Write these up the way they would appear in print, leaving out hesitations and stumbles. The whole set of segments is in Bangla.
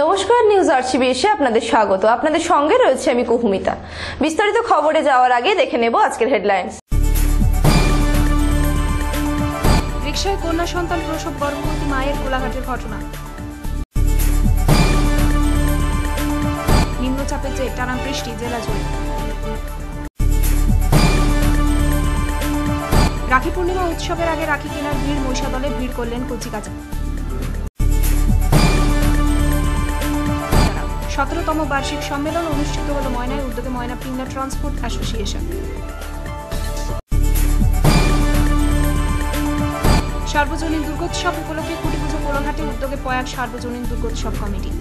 নমস্কার, নিউজ আরসিবিএসে আপনাদের স্বাগত। আপনাদের সঙ্গে রয়েছে আমি কুহুমিতা। বিস্তারিত খবরে যাওয়ার আগে দেখে নেব আজকের হেডলাইন্স। রিকশায় কন্যা সন্তান প্রসব, গর্ভবতী মায়ের কোলাঘাটের ঘটনা। নিম্নচাপের জের টানা বৃষ্টি জেলা জুড়ে। রাখি পূর্ণিমা উৎসবের আগে রাখি কেনার ভিড়, মহিষাদলে ভিড় করলেন কচিকাঁচা। 17তম বার্ষিক সম্মেলন অনুষ্ঠিত হল ময়নায়, উদ্যোগে ময়না পিংলা ট্রান্সপোর্ট অ্যাসোসিয়েশন। সার্বজনীন দুর্গোৎসব উপলক্ষে খুঁটিপুজো কোলাঘাটে, উদ্যোগে পয়াগ সার্বজনীন দুর্গোৎসব কমিটি।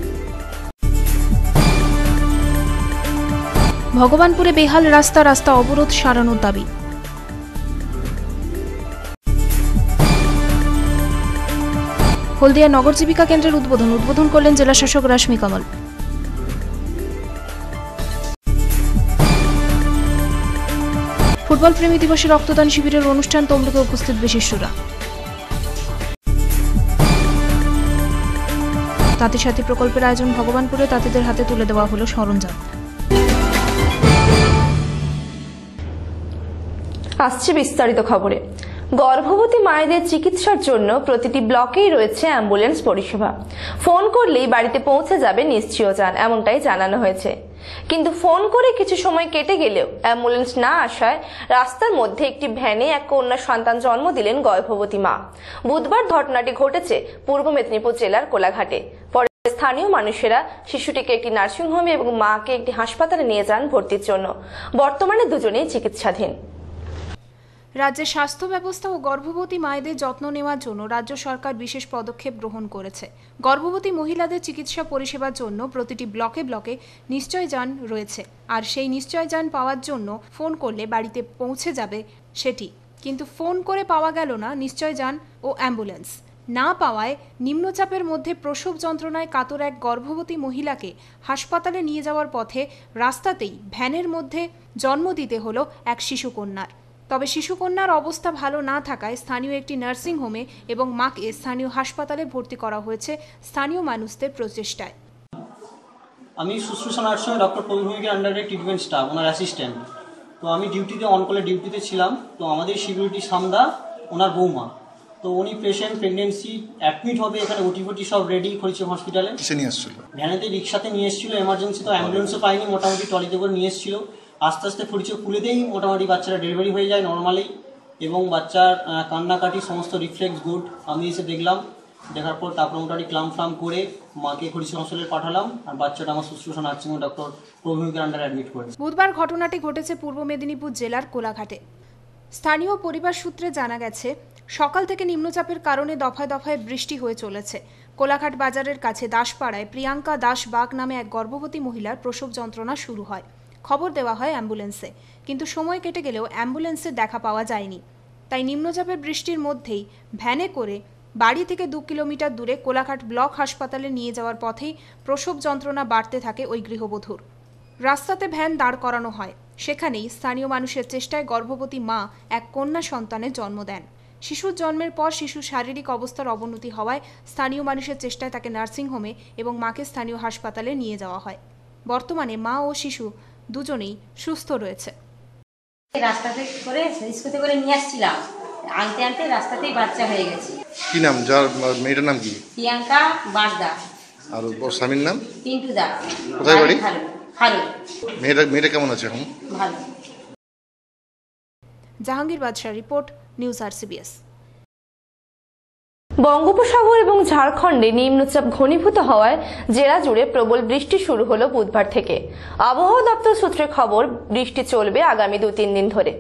ভগবানপুরে বেহাল রাস্তা অবরোধ সারানোর দাবি। হলদিয়া নগর জীবিকা কেন্দ্রের উদ্বোধন করলেন জেলা শাসক রাশমি কমল। ফুটবল প্রেমী দিবসে রক্তদান শিবিরের অনুষ্ঠান, তমলুকে উপস্থিত বিশিষ্টরা। তাঁতি সাথী প্রকল্পের আয়োজন ভগবানপুরে, তাঁতিদের হাতে তুলে দেওয়া হলো সরঞ্জাম। আসছে বিস্তারিত খবরে। গর্ভবতী মায়েদের চিকিৎসার জন্য প্রতিটি ব্লকেই রয়েছে অ্যাম্বুলেন্স পরিষেবা। ফোন করলেই বাড়িতে পৌঁছে যাবে নিশ্চয়যান, এমনটাই জানানো হয়েছে। কিন্তু ফোন করে কিছু সময় কেটে গেলেও অ্যাম্বুলেন্স না আসায় রাস্তার মধ্যে একটি ভ্যানে এক কন্যা সন্তান জন্ম দিলেন গর্ভবতী মা। বুধবার ঘটনাটি ঘটেছে পূর্ব মেদিনীপুর জেলার কোলাঘাটে। পরে স্থানীয় মানুষেরা শিশুটিকে একটি নার্সিংহোমে এবং মাকে একটি হাসপাতালে নিয়ে যান ভর্তির জন্য। বর্তমানে দুজনেই চিকিৎসাধীন। রাজ্যের স্বাস্থ্য ব্যবস্থা ও গর্ভবতী মায়েদের যত্ন নেওয়ার জন্য রাজ্য সরকার বিশেষ পদক্ষেপ গ্রহণ করেছে। গর্ভবতী মহিলাদের চিকিৎসা পরিষেবার জন্য প্রতিটি ব্লকে ব্লকে নিশ্চয়যান রয়েছে, আর সেই নিশ্চয়যান পাওয়ার জন্য ফোন করলে বাড়িতে পৌঁছে যাবে সেটি। কিন্তু ফোন করে পাওয়া গেল না নিশ্চয়যান ও অ্যাম্বুলেন্স। না পাওয়ায় নিম্নচাপের মধ্যে প্রসব যন্ত্রণায় কাতর এক গর্ভবতী মহিলাকে হাসপাতালে নিয়ে যাওয়ার পথে রাস্তাতেই ভ্যানের মধ্যে জন্ম দিতে হলো এক শিশুকন্যার। তবে শিশুকন্যার অবস্থা ভালো না থাকায় স্থানীয় একটি নার্সিং হোমে এবং মাকে স্থানীয় হাসপাতালে ভর্তি করা হয়েছে স্থানীয় মানুষদের প্রচেষ্টায়। আমি শুশ্রূষা নার্সিংয়ে ডক্টর প্রভুভূমিকের আন্ডারে ট্রিটমেন্ট স্টাফ, ওনার অ্যাসিস্ট্যান্ট। তো আমি ডিউটিতে অনকলে ডিউটিতে ছিলাম। তো আমাদের সিকিউরিটি সামদা ওনার বৌমা, তো উনি পেশেন্ট প্রেগনেন্সি অ্যাডমিট হবে, এখানে ওটি সব রেডি করেছে হসপিটালে। ভ্যানেতে রিক্সাতে নিয়ে এসেছিল, এমার্জেন্সি তো অ্যাম্বুলেন্সও পাইনি, মোটামুটি ট্রলিতে করে নিয়ে এসেছিল। আস্তে আস্তে পরিচয় খুলে দেই, মোটামুটি বাচ্চারা ডেলিভারি হয়ে যায় নর্মালি, এবং বাচ্চার কান্নাকাটি সমস্ত রিফ্লেক্স গুড। আমি এসে দেখলাম, দেখার পর তারপর মোটামুটি ক্লাম করে মাকে খড়িচি হসপিটালে পাঠালাম, আর বাচ্চাটা আমার শুশ্রূষা নার্সিং ডক্টর প্রভুভূমিকের আন্ডারে অ্যাডমিট করে। বুধবার ঘটনাটি ঘটেছে পূর্ব মেদিনীপুর জেলার কোলাঘাটে। স্থানীয় পরিবার সূত্রে জানা গেছে, সকাল থেকে নিম্নচাপের কারণে দফায় দফায় বৃষ্টি হয়ে চলেছে। কোলাঘাট বাজারের কাছে দাসপাড়ায় প্রিয়াঙ্কা দাস বাগ নামে এক গর্ভবতী মহিলার প্রসব যন্ত্রণা শুরু হয়। খবর দেওয়া হয় অ্যাম্বুলেন্সে, কিন্তু সময় কেটে গেলেও অ্যাম্বুলেন্সে দেখা পাওয়া যায়নি। তাই নিম্নচাপের বৃষ্টির মধ্যেই ভ্যানে করে বাড়ি থেকে 2 কিলোমিটার দূরে কোলাঘাট ব্লক হাসপাতালে নিয়ে যাওয়ার পথেই প্রসব যন্ত্রণা বাড়তে থাকে ওই গৃহবধূর। রাস্তাতে ভ্যান দাঁড় করানো হয়, সেখানেই স্থানীয় মানুষের চেষ্টায় গর্ভবতী মা এক কন্যা সন্তানের জন্ম দেন। শিশুর জন্মের পর শিশুর শারীরিক অবস্থার অবনতি হওয়ায় স্থানীয় মানুষের চেষ্টায় তাকে নার্সিংহোমে এবং মাকে স্থানীয় হাসপাতালে নিয়ে যাওয়া হয়। বর্তমানে মা ও শিশু দুজনেই সুস্থ রয়েছে। রাস্তাতে করে স্কুলে করে নিয়ে আসছিলাম, আনতে আনতে রাস্তাতেই বাচ্চা হয়ে গেছে। কি নাম যার মেয়েটার নাম কি? প্রিয়াঙ্কা বাগদা। আর ওর স্বামীর নাম? পিন্টু দা। কোথায় বাড়ি? ভালো। মেয়েটা কেমন আছে এখন? ভালো। জাহাঙ্গীর বাদশাহ রিপোর্ট, নিউজ আরসিবিএস। বঙ্গোপসাগর এবং ঝাড়খণ্ডে নিম্নচাপ ঘনীভূত হওয়ায় জেলা জুড়ে প্রবল বৃষ্টি শুরু হলো বুধবার থেকে। আবহাওয়া দপ্তর সূত্রে খবর, বৃষ্টি চলবে আগামী 2-3 দিন ধরে।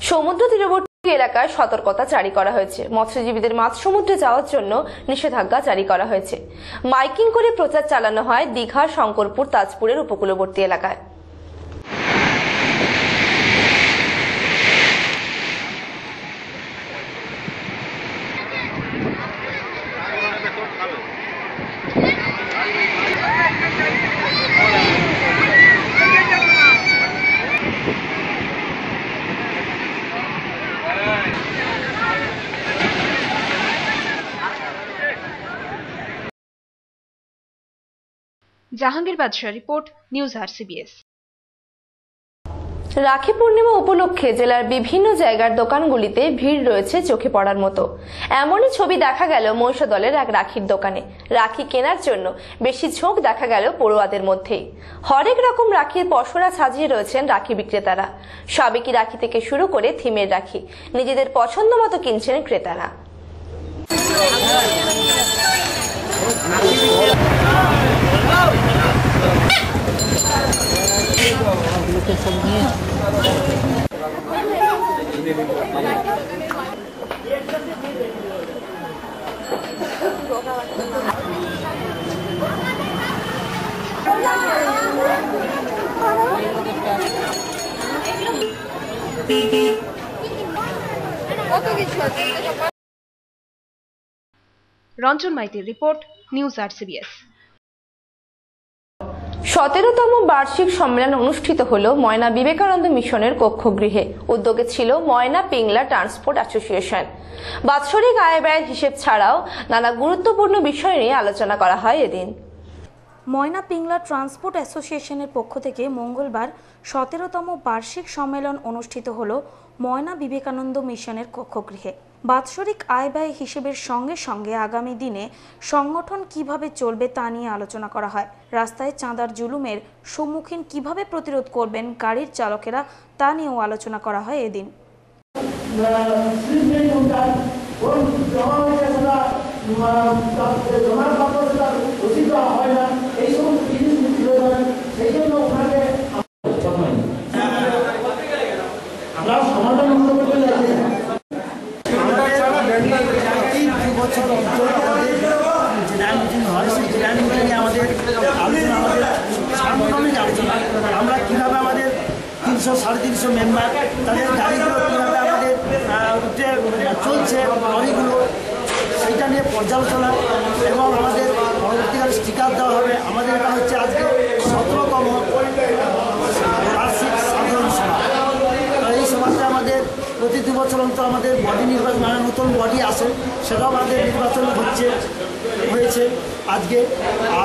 সমুদ্র তীরবর্তী এলাকায় সতর্কতা জারি করা হয়েছে। মৎস্যজীবীদের মাঝ সমুদ্রে যাওয়ার জন্য নিষেধাজ্ঞা জারি করা হয়েছে। মাইকিং করে প্রচার চালানো হয় দীঘা, শঙ্করপুর, তাজপুরের উপকূলবর্তী এলাকায়। জাহাঙ্গীর বাদশাহ report, news RCBS। Rakhi Purnima উপলক্ষে জেলার বিভিন্ন জায়গার দোকানগুলিতে ভিড় রয়েছে চোখে পড়ার মতো। এমনই ছবি দেখা গেল মহিষাদলের এক রাখির দোকানে। রাখি কেনার জন্য বেশি ঝোঁক দেখা গেল পড়ুয়াদের মধ্যেই। হরেক রকম রাখির পসরা সাজিয়ে রয়েছেন রাখি বিক্রেতারা। সাবেকি রাখি থেকে শুরু করে থিমের রাখি নিজেদের পছন্দ মতো কিনছেন ক্রেতারা। রঞ্জন মাইতির রিপোর্ট, নিউজ RCBS। 17তম বার্ষিক সম্মেলন অনুষ্ঠিত হলো ময়না বিবেকানন্দ মিশনের কক্ষগৃহে। উদ্যোগে ছিল ময়না পিংলা ট্রান্সপোর্ট অ্যাসোসিয়েশন। বাৎসরিক আয় ব্যয়ের হিসেব ছাড়াও নানা গুরুত্বপূর্ণ বিষয় নিয়ে আলোচনা করা হয় এদিন। ময়না পিংলা ট্রান্সপোর্ট অ্যাসোসিয়েশনের পক্ষ থেকে মঙ্গলবার 17তম বার্ষিক সম্মেলন অনুষ্ঠিত হল ময়না বিবেকানন্দ মিশনের কক্ষগৃহে। বাৎসরিক আয় ব্যয় হিসেবের সঙ্গে সঙ্গে আগামী দিনে সংগঠন কিভাবে চলবে তা নিয়ে আলোচনা করা হয়। রাস্তায় চাঁদার জুলুমের সম্মুখীন কিভাবে প্রতিরোধ করবেন গাড়ির চালকেরা তা নিয়েও আলোচনা করা হয় এদিন। আমরা কীভাবে আমাদের 300-350 মেম্বার তাদের গাড়িগুলো কীভাবে আমাদের চলছে লরিগুলো সেইটা নিয়ে পর্যালোচনা এবং আমাদের পরবর্তীকালে স্টিকার দেওয়া হবে। আমাদের এটা হচ্ছে আজকে 17তম বার্ষিক সাধারণ সভা। এই সভাতে আমাদের প্রতি 2 বছর অন্তর আমাদের বডি নির্বাচন, মানে নতুন বডি আসে, সেটাও আমাদের নির্বাচন হয়েছে আজকে।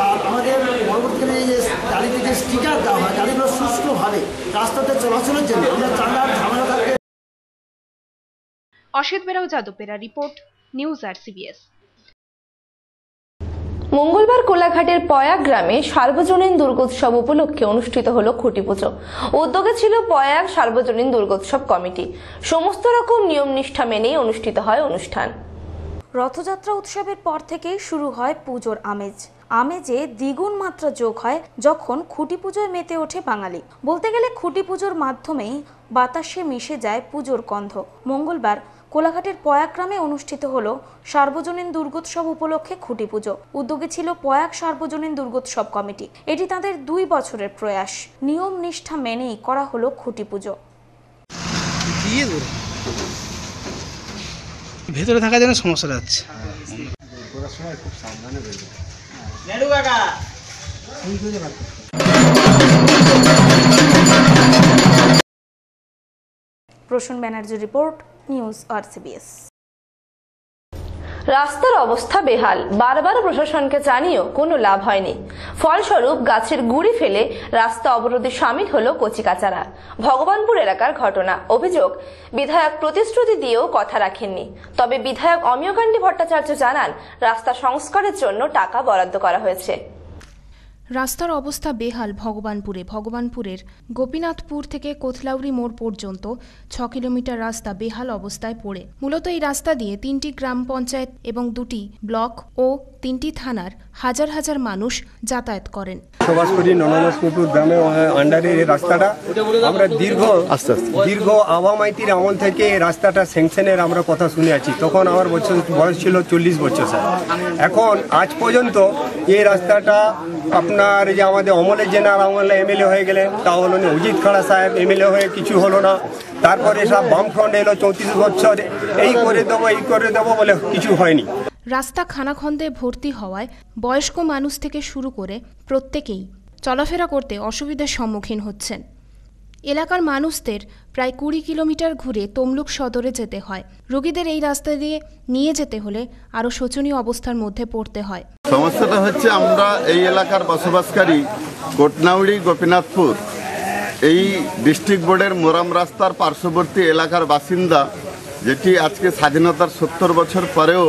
আর আমাদের পরবর্তীকালে এই যে গাড়িতে যে স্টিকার দেওয়া হয়, গাড়িগুলো সুষ্ঠুভাবে রাস্তাতে চলাচলের জন্য আমরা চাঁদার ঝামেলা থাকবে। অসিত বেরাও যাদবেরা রিপোর্ট, নিউজ RCBS। মঙ্গলবার কোলাঘাটের পয়াগ গ্রামে সার্বজনীন দুর্গোৎসব উপলক্ষে অনুষ্ঠিত হলো খুঁটি পুজো। উদ্যোগে ছিল পয়াগ সার্বজনীন দুর্গোৎসব কমিটি। সমস্ত রকম নিয়ম নিষ্ঠা মেনেই অনুষ্ঠিত হয় অনুষ্ঠান। রথযাত্রা উৎসবের পর থেকেই শুরু হয় পুজোর আমেজে দ্বিগুণ মাত্রা যোগ হয় যখন খুঁটি পুজোয় মেতে ওঠে বাঙালি। বলতে গেলে খুঁটি পুজোর মাধ্যমেই বাতাসে মিশে যায় পুজোর গন্ধ। মঙ্গলবার কোলাঘাটের পয়াগ গ্রামে অনুষ্ঠিত হলো সার্বজনীন দুর্গোৎসব উপলক্ষে খুঁটি পুজো। উদ্যোগে ছিল পয়াগ সার্বজনীন দুর্গোৎসব কমিটি। এটি তাদের 2 বছরের প্রয়াস। নিয়ম নিষ্ঠা মেনেই করা হলো খুঁটি পুজো। ভেতরে থাকার জন্য সমস্যা হচ্ছে। Prasun Banerjee report, news RCBS। রাস্তার অবস্থা বেহাল। বারবার প্রশাসনকে জানিয়েও কোনো লাভ হয়নি। ফলস্বরূপ গাছের গুঁড়ি ফেলে রাস্তা অবরোধে সামিল হলো কচিকাচারা। ভগবানপুর এলাকার ঘটনা। অভিযোগ, বিধায়ক প্রতিশ্রুতি দিয়েও কথা রাখেননি। তবে বিধায়ক অমিয়কান্তি ভট্টাচার্য জানান, রাস্তা সংস্কারের জন্য টাকা বরাদ্দ করা হয়েছে। রাস্তার অবস্থা বেহাল ভগবানপুরের গোপীনাথপুর থেকে কোথলাউরি মোড় পর্যন্ত 6 কিলোমিটার রাস্তা বেহাল অবস্থায় পড়ে। মূলত এই রাস্তা দিয়ে 3টি গ্রাম পঞ্চায়েত এবং 2টি ব্লক ও 3টি থানার হাজার হাজার মানুষ যাতায়াত করেন। সবাসপুরি নননসপুর গ্রামে আন্ডারে এই রাস্তাটা আমরা দীর্ঘ আবা মাইতির আমল থেকে এই রাস্তাটা স্যাংশনের আমরা কথা শুনে আছি। তখন আমার বয়স ছিল 40 বছর স্যার। এখন আজ পর্যন্ত এই রাস্তাটা আপনার যে আমাদের অমলের জেনার আমলে এমএলএ হয়ে গেলে তা হলো না, অজিত খাড়া সাহেব এমএলএ হয়ে কিছু হলো না। তারপরে সব বামফ্রন্ট এলো 34 বছর, এই করে দেবো বলে কিছু হয়নি। রাস্তা খানাখন্দে ভর্তি হওয়ায় বয়স্ক মানুষ থেকে শুরু করে প্রত্যেকেই চলাফেরা করতে অসুবিধার সম্মুখীন হচ্ছেন। এলাকার মানুষদের প্রায় 20 কিলোমিটার ঘুরে তমলুক সদরে যেতে হয়। রোগীদের এই রাস্তা দিয়ে নিয়ে যেতে হলে আরও শোচনীয় অবস্থার মধ্যে পড়তে হয়। সমস্যাটা হচ্ছে আমরা এই এলাকার বসবাসকারী কোটনাউড়ি গোপীনাথপুর এই ডিস্ট্রিক্ট বোর্ডের মোরাম রাস্তার পার্শ্ববর্তী এলাকার বাসিন্দা, যেটি আজকে স্বাধীনতার 70 বছর পরেও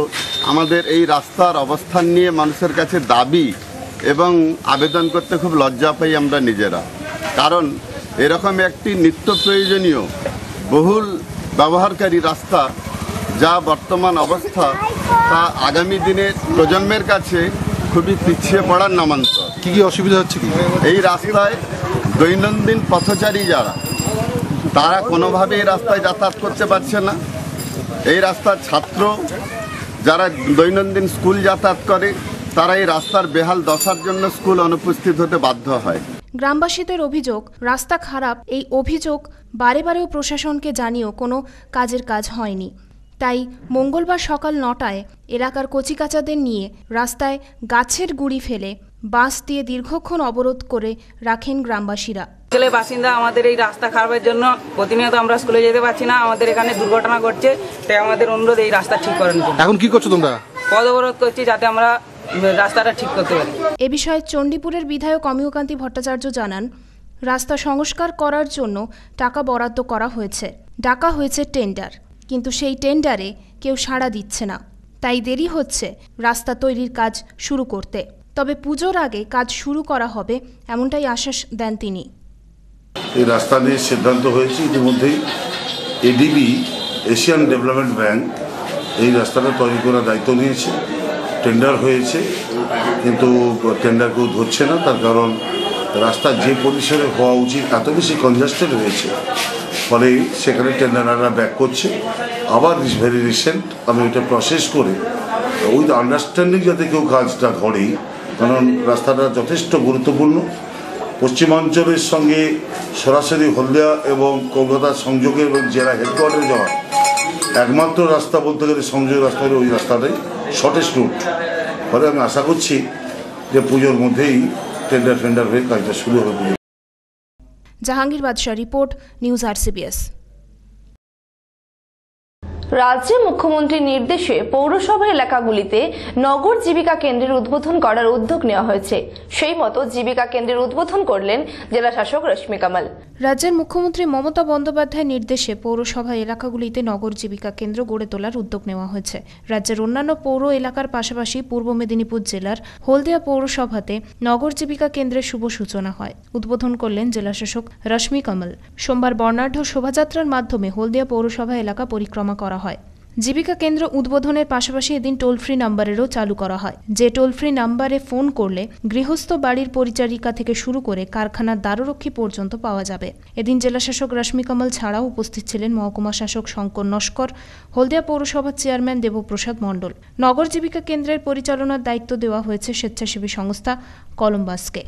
আমাদের এই রাস্তার অবস্থান নিয়ে মানুষের কাছে দাবি এবং আবেদন করতে খুব লজ্জা পাই আমরা নিজেরা। কারণ এরকম একটি নিত্য প্রয়োজনীয় বহুল ব্যবহারকারী রাস্তা, যা বর্তমান অবস্থা তা আগামী দিনের প্রজন্মের কাছে খুবই পিছিয়ে পড়ার নামান্তর। কি কি অসুবিধা হচ্ছে কি এই রাস্তায় দৈনন্দিন পথচারী যারা, তারা কোনোভাবে এই রাস্তায় যাতায়াত করতে পারছে না। এই রাস্তার ছাত্র যারা দৈনন্দিন স্কুল যাতায়াত করে, তারা এই রাস্তার বেহাল দশার জন্য স্কুল অনুপস্থিত হতে বাধ্য হয়। গ্রামবাসীদের অভিযোগ, রাস্তা খারাপ। এই অভিযোগ বারে বারেও প্রশাসনকে জানিয়েও কোনো কাজের কাজ হয়নি। তাই মঙ্গলবার সকাল 9টায় এলাকার কচিকাচাদের নিয়ে রাস্তায় গাছের গুঁড়ি ফেলে বাঁশ দিয়ে দীর্ঘক্ষণ অবরোধ করে রাখেন গ্রামবাসীরা। অঞ্চলের বাসিন্দা, আমাদের এই রাস্তা খারাপের জন্য প্রতিনিয়ত আমরা স্কুলে যেতে পারছি না, আমাদের এখানে দুর্ঘটনা ঘটছে। তাই আমাদের অনুরোধ এই রাস্তা ঠিক করার জন্য। এখন কি করছো তোমরা? পথ অবরোধ করছি যাতে আমরা রাস্তাটা ঠিক করতে পারি। এ বিষয়ে চণ্ডীপুরের বিধায়ক অমিয়কান্তি ভট্টাচার্য জানান, রাস্তা সংস্কার করার জন্য টাকা বরাদ্দ করা হয়েছে, ডাকা হয়েছে টেন্ডার, কিন্তু সেই টেন্ডারে কেউ সাড়া দিচ্ছে না। তাই দেরি হচ্ছে রাস্তা তৈরির কাজ শুরু করতে। তবে পুজোর আগে কাজ শুরু করা হবে, এমনটাই আশ্বাস দেন তিনি। এই রাস্তা নিয়ে সিদ্ধান্ত হয়েছে ইতিমধ্যেই। এডিবি, এশিয়ান ডেভেলপমেন্ট ব্যাংক, এই রাস্তাটা তৈরি করার দায়িত্ব নিয়েছে। টেন্ডার হয়েছে, কিন্তু টেন্ডার কেউ ধরছে না। তার কারণ রাস্তা যে পরিসরে হওয়া উচিত এত বেশি কনজাস্টেড হয়েছে, ফলে সেখানে টেন্ডাররা ব্যাক করছে। আবার ভেরি রিসেন্ট আমি এটা প্রসেস করে উইথ আন্ডারস্ট্যান্ডিং যাতে কেউ কাজটা ধরে, কারণ রাস্তাটা যথেষ্ট গুরুত্বপূর্ণ। পশ্চিমাঞ্চলের সঙ্গে সরাসরি হলদিয়া এবং কলকাতার সংযোগে এবং জেলা হেডকোয়ার্টারে যাওয়া একমাত্র রাস্তা বলতে গেলে সংযোগ রাস্তা হলে ওই রাস্তাটাই শর্টেস্ট রুট। ফলে আমি আশা করছি যে পুজোর মধ্যেই টেন্ডার হয়ে কাজটা শুরু হবে। জাহাঙ্গীর বাদশাহ রিপোর্ট, নিউজ RCBS। রাজ্যে মুখ্যমন্ত্রীর নির্দেশে পৌরসভা এলাকাগুলিতে নগর জীবিকা কেন্দ্রের উদ্বোধন করার উদ্যোগ নেওয়া হয়েছে। সেই মতো জীবিকা কেন্দ্রের উদ্বোধন করলেন জেলা শাসক রশ্মি কামাল। রাজ্যের মুখ্যমন্ত্রী মমতা বন্দ্যোপাধ্যায়ের নির্দেশে পৌরসভা এলাকাগুলিতে নগর জীবিকা কেন্দ্র গড়ে তোলার উদ্যোগ নেওয়া হয়েছে। রাজ্যের অন্যান্য পৌর এলাকার পাশাপাশি পূর্ব মেদিনীপুর জেলার হলদিয়া পৌরসভাতে নগর জীবিকা কেন্দ্রের শুভ সূচনা হয়। উদ্বোধন করলেন জেলা শাসক রশ্মি কামাল। সোমবার বর্ণাঢ্য শোভাযাত্রার মাধ্যমে হলদিয়া পৌরসভা এলাকা পরিক্রমা করা হয়। জীবিকা কেন্দ্র উদ্বোধনের পাশাপাশি এদিন টোল ফ্রি নাম্বারেরও চালু করা হয়, যে টোল ফ্রি নাম্বারে ফোন করলে গৃহস্থ বাড়ির পরিচারিকা থেকে শুরু করে কারখানার দ্বাররক্ষী পর্যন্ত পাওয়া যাবে। এদিন জেলাশাসক রশ্মি কামাল ছাড়াও উপস্থিত ছিলেন মহকুমা শাসক শঙ্কর নস্কর, হলদিয়া পৌরসভার চেয়ারম্যান দেবপ্রসাদ মণ্ডল। নগর জীবিকা কেন্দ্রের পরিচালনার দায়িত্ব দেওয়া হয়েছে স্বেচ্ছাসেবী সংস্থা কলম্বাসকে।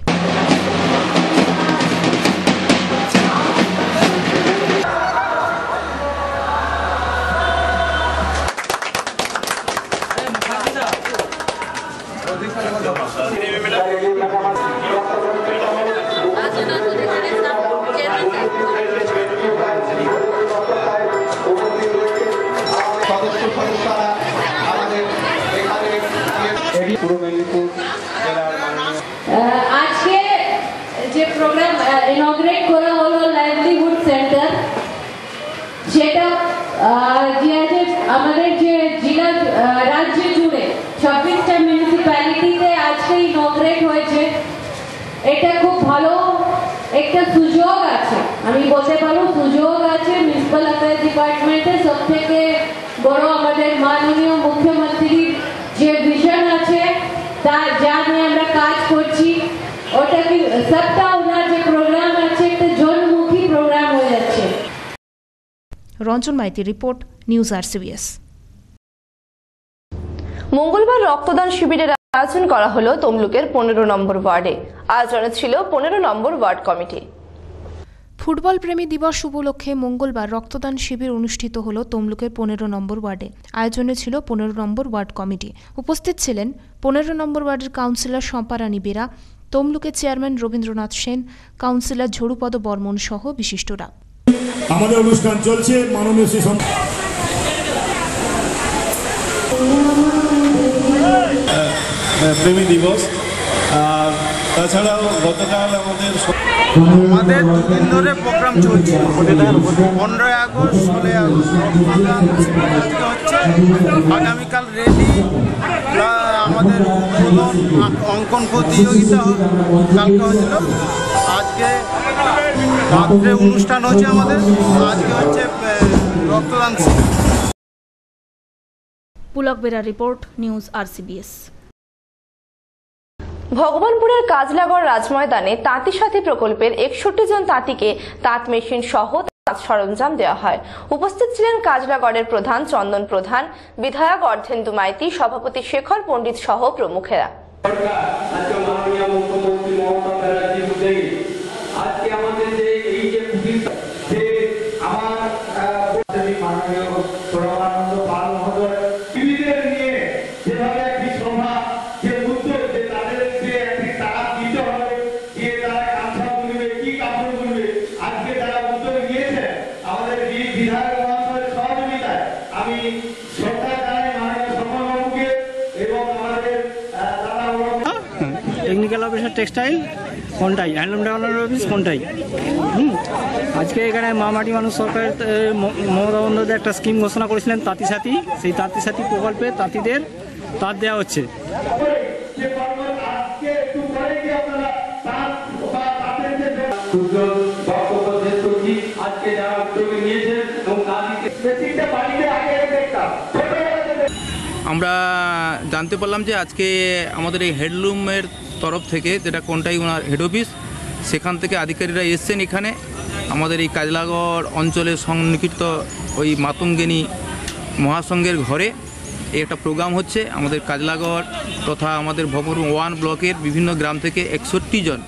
আজকে যে প্রোগ্রাম ইনগ্রেট করা হলো লাইভলিহুড সেন্টার, সেটা আমাদের যে জেলা রাজ্য জুড়ে 26টা মিউনিসিপ্যালিটিতে আজকে ইনগ্রেট হয়েছে। এটা খুব ভালো একটা সুযোগ আছে, আমি বলতে পারবো সুযোগ আছে মিউনিসিপ্যাল অ্যাফেয়ার্স ডিপার্টমেন্টে। সব থেকে বড় আমাদের মাননীয় মুখ্যমন্ত্রীর যে ভিশন আছে, তার যা নিয়ে আমরা কাজ করছি, ওটা কি সবটা ওনার যে প্রোগ্রাম আছে একটা জনমুখী প্রোগ্রাম হয়ে যাচ্ছে। রঞ্জন মাইতির রিপোর্ট, নিউজ RCBS। মঙ্গলবার রক্তদান শিবিরের আয়োজন করা হলো তমলুকের 15 নম্বর ওয়ার্ডে। আয়োজনে ছিল 15 নম্বর ওয়ার্ড কমিটি। ফুটবল প্রেমী দিবস উপলক্ষে মঙ্গলবার রক্তদান শিবির অনুষ্ঠিত হল তমলুকের 15 নম্বর ওয়ার্ডে। আয়োজনে ছিল 15 নম্বর ওয়ার্ড কমিটি। উপস্থিত ছিলেন 15 নম্বর ওয়ার্ডের কাউন্সিলর শম্পা রানী বেরা, তমলুকের চেয়ারম্যান রবীন্দ্রনাথ সেন, কাউন্সিলর ঝরুপদ বর্মন সহ বিশিষ্টরা। আমাদের অনুষ্ঠান চলছে মাননীয় শ্রী প্রেমী দিবস। আর তাছাড়াও গতকাল আমাদের দুদিন ধরে প্রোগ্রাম চলছে। 15 আগস্ট, 16 আগস্ট হচ্ছে। আগামীকাল রেলি, আমাদের অঙ্কন প্রতিযোগিতা কালকে হয়েছিল। আজকে রাত্রে অনুষ্ঠান হচ্ছে আমাদের। আজকে হচ্ছে রক্তদান শিবির। Pulak Bera report, news RCBS। ভগবানপুরের কাজলাগড় রাজময়দানে তাঁতি সাথী প্রকল্পের 61 জন তাঁতিকে তাঁত মেশিন সহ তাঁত সরঞ্জাম দেওয়া হয়। উপস্থিত ছিলেন কাজলাগড়ের প্রধান চন্দন প্রধান, বিধায়ক অর্ধেন্দু মাইতি, সভাপতি শেখর পণ্ডিত সহ প্রমুখেরা। টেকনিক্যাল অফিসার টেক্সটাইল কোনটাই, হ্যান্ডলুম ডেভেলপমেন্ট অফিস কোনটাই। আজকে এখানে মামাটি মানুষ সরকারের মমতা বন্দ্যোপাধ্যায় একটা স্কিম ঘোষণা করেছিলেন তাঁতি সাথী, সেই তাঁতি সাথী প্রকল্পে তাঁতিদের তাঁত দেওয়া হচ্ছে। আমরা জানতে পারলাম যে আজকে আমাদের এই হেডলুমের তরফ থেকে, যেটা কোনটাই ওনার হেড অফিস, সেখান থেকে আধিকারিকরা এসছেন এখানে আমাদের এই কাজলাগড় অঞ্চলের সন্নিহিত ওই মাতঙ্গিনী মহাসংঘের ঘরে এই একটা প্রোগ্রাম হচ্ছে। আমাদের কাজলাগড় তথা আমাদের ভবপুর 1 ব্লকের বিভিন্ন গ্রাম থেকে 61 জন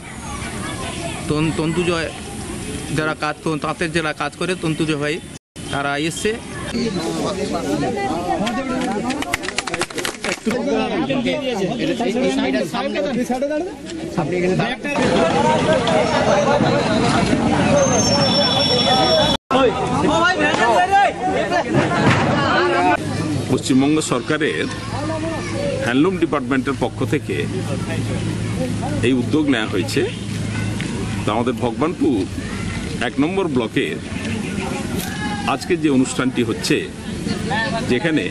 তন্তুজয় যারা তাঁতের যারা কাজ করে তন্তুজয় ভাই, তারা এসছে। পশ্চিমবঙ্গ সরকারের হ্যান্ডলুম ডিপার্টমেন্টের পক্ষ থেকে এই উদ্যোগ নেওয়া হয়েছে। তা আমাদের ভগবানপুর 1 নম্বর ব্লকের আজকে যে অনুষ্ঠানটি হচ্ছে, যেখানে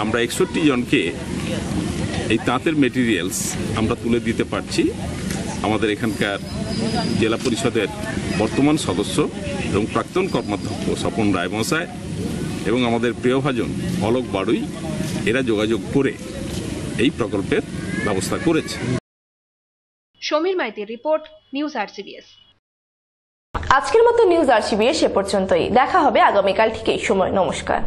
আমরা 61 জনকে এই তাঁতের মেটেরিয়ালস আমরা তুলে দিতে পারছি। আমাদের এখানকার জেলা পরিষদের বর্তমান সদস্য এবং প্রাক্তন কর্মাধ্যক্ষ স্বপন রায় মহাশয় এবং আমাদের প্রিয়ভাজন অলোক বাড়ুই, এরা যোগাযোগ করে এই প্রকল্পের ব্যবস্থা করেছে। সমীর মাইতির রিপোর্ট, নিউজ RCBS। আজকের মতো নিউজ RCBS এ পর্যন্তই। দেখা হবে আগামীকাল ঠিক এই সময়। নমস্কার।